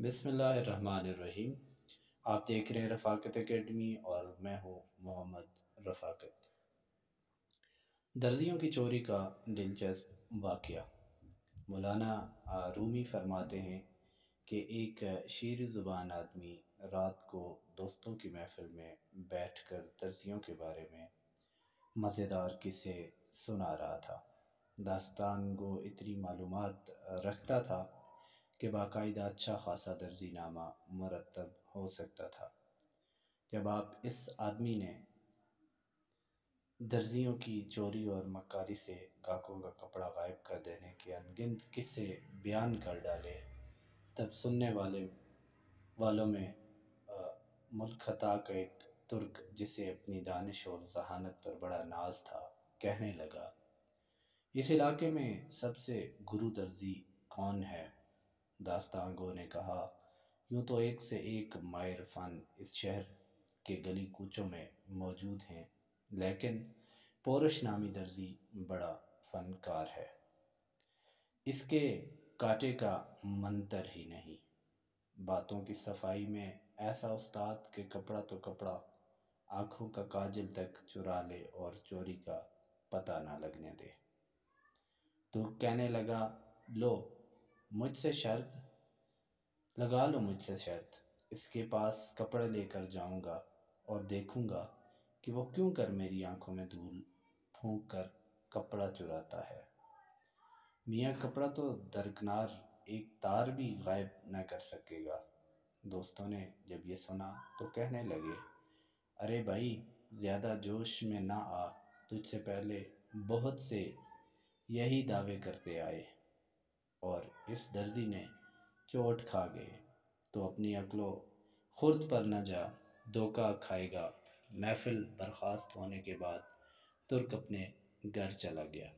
بسم اللہ الرحمن الرحیم۔ آپ دیکھ رہے ہیں رفاقت اکیڈمی اور میں ہوں محمد رفاقت۔ درزیوں کی چوری کا دلچسپ واقعہ۔ مولانا رومی فرماتے ہیں کہ ایک شیر زبان آدمی رات کو دوستوں کی محفل میں بیٹھ کر درزیوں کے بارے میں مزیدار قصے سنا رہا تھا۔ داستان گو اتنی معلومات رکھتا تھا کہ باقاعدہ اچھا خاصا درزی نامہ مرتب ہو سکتا تھا۔ جب آپ اس آدمی نے درزیوں کی چوری اور مکاری سے گاہکوں کا کپڑا غائب کر دینے کے انگنت قصے بیان کر ڈالے، تب سننے والوں میں ملک خطا کا ایک ترک جسے اپنی دانش اور ذہانت پر بڑا ناز تھا کہنے لگا، اس علاقے میں سب سے گرو درزی کون ہے؟ داستان گو نے کہا، یوں تو ایک سے ایک ماہر فن اس شہر کے گلی کوچوں میں موجود ہیں، لیکن پورش نامی درزی بڑا فنکار ہے۔ اس کے کاٹے کا منتر ہی نہیں، باتوں کی صفائی میں ایسا استاد کہ کپڑا تو کپڑا، آنکھوں کا کاجل تک چرا لے اور چوری کا پتہ نہ لگنے دے۔ تو کہنے لگا، لو مجھ سے شرط لگا لو، مجھ سے شرط، اس کے پاس کپڑے لے کر جاؤں گا اور دیکھوں گا کہ وہ کیوں کر میری آنکھوں میں دھول پھونک کر کپڑا چراتا ہے۔ میاں کپڑا تو درکنار ایک تار بھی غائب نہ کر سکے گا۔ دوستوں نے جب یہ سنا تو کہنے لگے، ارے بھائی زیادہ جوش میں نہ آ، تجھ سے پہلے بہت سے یہی دعوے کرتے آئے اور اس درزی نے چوٹ کھا گئے، تو اپنی عقل و خرد پر نہ جا، دھوکہ کھائے گا۔ محفل برخاست ہونے کے بعد ترک اپنے گھر چلا گیا۔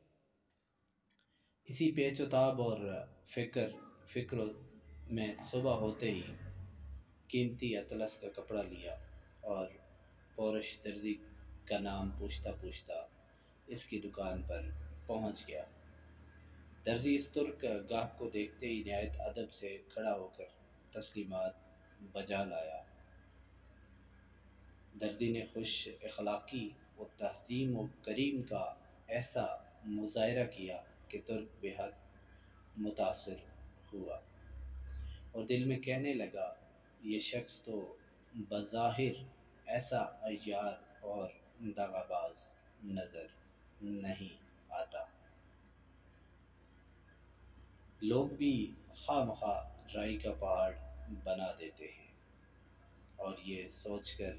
اسی پیچ و تاب اور فکر میں صبح ہوتے ہی قیمتی اطلس کا کپڑا لیا اور پورش درزی کا نام پوچھتا پوچھتا اس کی دکان پر پہنچ گیا۔ درزی اس ترک گاہک کو دیکھتے ہی نہایت ادب سے کھڑا ہو کر تسلیمات بجا لایا۔ درزی نے خوش اخلاقی و تہذیب و کریم کا ایسا مظاہرہ کیا کہ ترک بے حد متاثر ہوا اور دل میں کہنے لگا، یہ شخص تو بظاہر ایسا عیار اور دغا باز نظر نہیں آتا۔ لوگ بھی خواہ مخواہ رائی کا پہاڑ بنا دیتے ہیں۔ اور یہ سوچ کر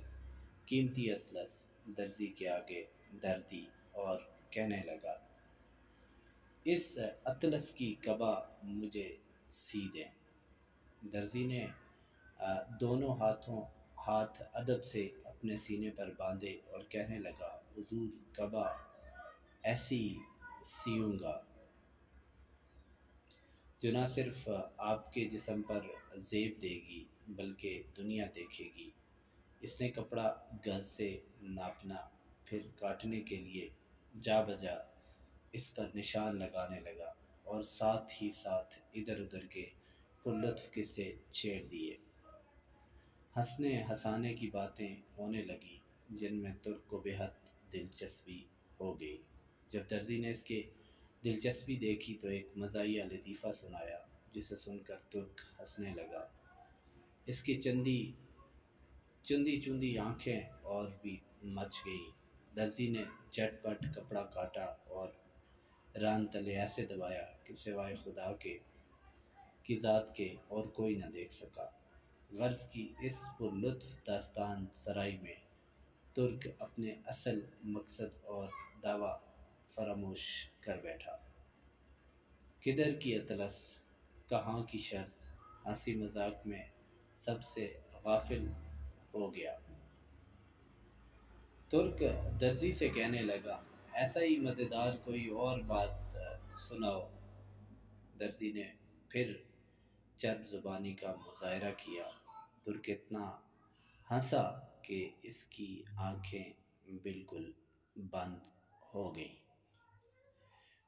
قیمتی اطلس درزی کے آگے دھر دی اور کہنے لگا، اس اطلس کی قبا مجھے سی دیں۔ درزی نے دونوں ہاتھ ادب سے اپنے سینے پر باندھے اور کہنے لگا، حضور قبا ایسی سیوں گا جو نہ صرف آپ کے جسم پر زیب دے گی بلکہ دنیا دیکھے گی۔ اس نے کپڑا گز سے ناپنا، پھر کاٹنے کے لیے جا بجا اس پر نشان لگانے لگا اور ساتھ ہی ساتھ ادھر ادھر کے پرلطف قصے چھیڑ دیے۔ ہنسنے ہنسانے کی باتیں ہونے لگی جن میں ترک کو بے حد دلچسپی ہو گئی۔ جب درزی نے اس کے دلچسپی دیکھی تو ایک مزاحیہ لطیفہ سنایا جسے سن کر ترک ہنسنے لگا۔ اس کی چندی چندی آنکھیں اور بھی مچ گئیں۔ درزی نے جھٹ پٹ کپڑا کاٹا اور ران تلے ایسے دبایا کہ سوائے خدا کی ذات کے اور کوئی نہ دیکھ سکا۔ غرض کی اس پرلطف داستان سرائی میں ترک اپنے اصل مقصد اور دعویٰ فراموش کر بیٹھا۔ کدھر کی اطلس، کہاں کی شرط، ہنسی مذاق میں سب سے غافل ہو گیا۔ ترک درزی سے کہنے لگا، ایسا ہی مزیدار کوئی اور بات سناؤ۔ درزی نے پھر چرب زبانی کا مظاہرہ کیا۔ ترک اتنا ہنسا کہ اس کی آنکھیں بالکل بند ہو گئیں۔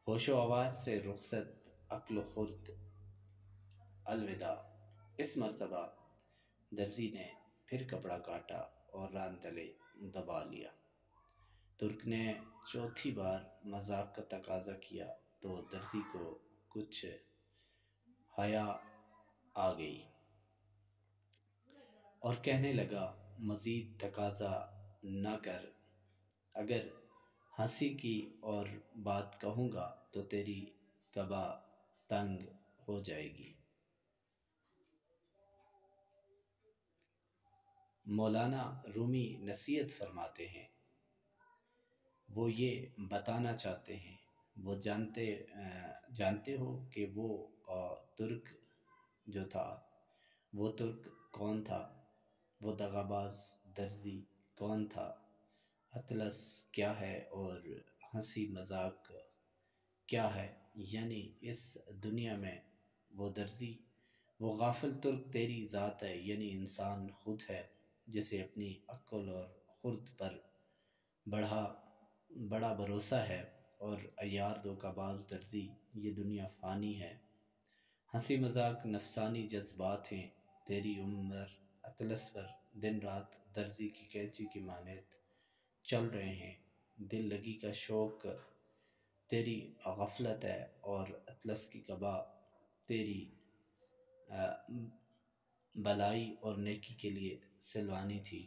ہوش و حواس سے رخصت، عقل و خرد الوداع۔ اس مرتبہ درزی نے پھر کپڑا کاٹا اور ران تلے دبا لیا۔ ترک نے چوتھی بار مذاق کا تقاضا کیا تو درزی کو کچھ حیا آ گئی اور کہنے لگا، مزید تقاضا نہ کر، اگر ہنسی کی اور بات کہوں گا تو تیری قبا تنگ ہو جائے گی۔ مولانا رومی نصیحت فرماتے ہیں، وہ یہ بتانا چاہتے ہیں، وہ جانتے ہو کہ وہ ترک جو تھا، وہ ترک کون تھا، وہ دغاباز درزی کون تھا، اطلس کیا ہے اور ہنسی مذاق کیا ہے؟ یعنی اس دنیا میں وہ درزی، وہ غافل ترک تیری ذات ہے، یعنی انسان خود ہے، جسے اپنی عقل اور خرد پر بڑا بڑا بھروسہ ہے، اور عیار دھوکہ باز درزی، یہ دنیا فانی ہے، ہنسی مذاق نفسانی جذبات ہیں، تیری عمر اطلس پر دن رات درزی کی کینچی کی مانند چل رہے ہیں، دل لگی کا شوق تیری غفلت ہے، اور اطلس کی قبا تیری بلائی اور نیکی کے لیے سلوانی تھی،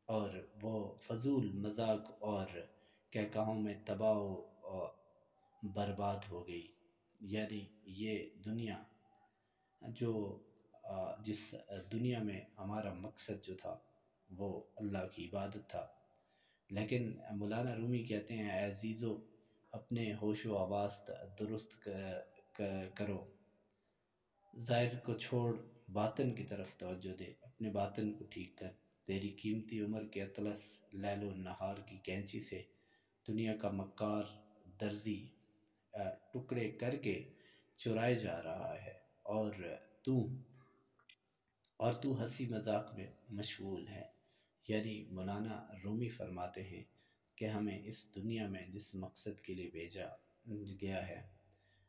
اور وہ فضول مذاق اور کہکاہوں میں تباہ و برباد ہو گئی۔ یعنی یہ دنیا جو جس دنیا میں ہمارا مقصد جو تھا وہ اللہ کی عبادت تھا، لیکن مولانا رومی کہتے ہیں، اے عزیزو، اپنے ہوش و حواس درست کرو، ظاہر کو چھوڑ باطن کی طرف توجہ دے، اپنے باطن کو ٹھیک کر، تیری قیمتی عمر کے اطلس لیل و نہار کی کینچی سے دنیا کا مکار درزی ٹکڑے کر کے چرائے جا رہا ہے، تو اور تو ہنسی مذاق میں مشغول ہے۔ یعنی مولانا رومی فرماتے ہیں کہ ہمیں اس دنیا میں جس مقصد کے لیے بھیجا گیا ہے،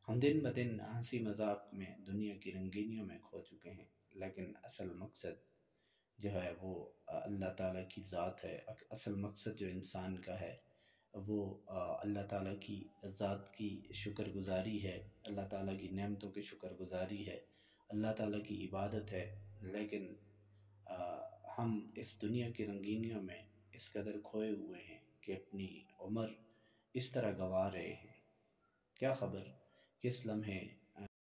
ہم دن بدن ہنسی مذاق میں دنیا کی رنگینیوں میں کھو چکے ہیں، لیکن اصل مقصد جو ہے وہ اللہ تعالیٰ کی ذات ہے، اصل مقصد جو انسان کا ہے وہ اللہ تعالیٰ کی ذات کی شکر گزاری ہے، اللہ تعالیٰ کی نعمتوں کی شکر گزاری ہے، اللہ تعالیٰ کی عبادت ہے، لیکن ہم اس دنیا کی رنگینیوں میں اس قدر کھوئے ہوئے ہیں کہ اپنی عمر اس طرح گنوا رہے ہیں، کیا خبر کس لمحے